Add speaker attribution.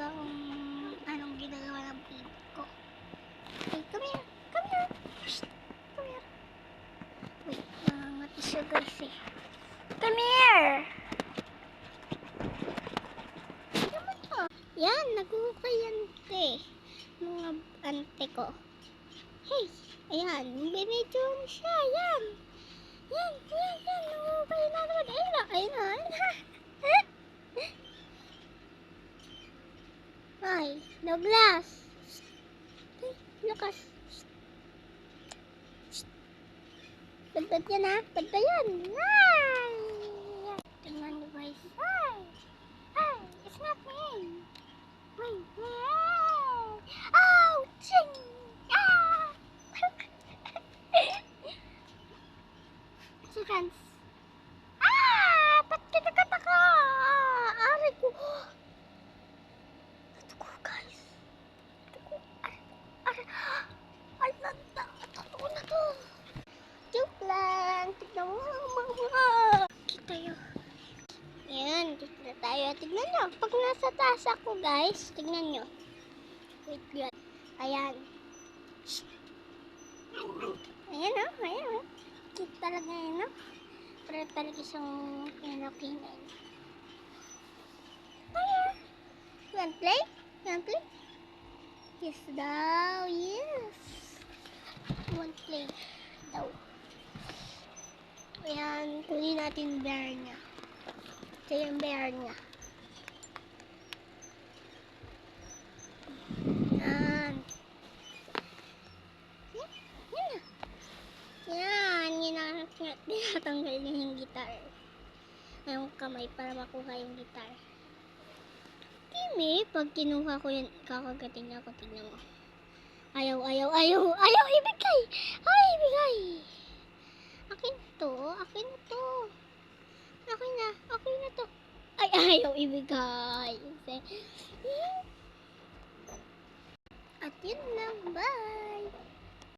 Speaker 1: ba kung anong ginagawa ng baby ko? Hey, come here! Come here! Shh! Come here! Wait, mati siya guys eh. Come here! Ano to? Yan, nagkukayante. Mga ante ko. Hey! Ayan, binidyon siya. Yan! Yan! Nagkukay na naman. Ayun na. Ay, Douglas! Ay, lakas! Bad yan ha! Bad yan! Ay! Tingnan niyo guys! Ay! It's not me! Wait! Oh! Ching! Ah! Si Franz! Ah! Ba't kinagat ako? Aray ko! Ito ko guys! Ay, nanda! Totoo na to! Joke lang! Tignan mo mga! Kita yun! Yan! Dito na tayo. Tignan nyo! Pag nasa taas ako guys, tignan nyo. Wait, yun. Ayan. Ayan o. Ayan o. Cute talaga yun o. Pero talaga siyang pinapinain. Ayan! You wanna play? You wanna play? Yes daw, yes. One play daw. Ayan, kunin natin bear niya. Ito yung bear niya. Ayan. Yan. Yan. Tinatanggal niya yung gitar. Yung kamay para makuha yung gitar. Kimi, pag kinuha ko yun, kakagatin niya ako. Tignan mo. Ayaw ibigay! Ay, ibigay! Akin to, akin na to. Akin na to. Ay, ayaw ibigay. At yun lang, bye!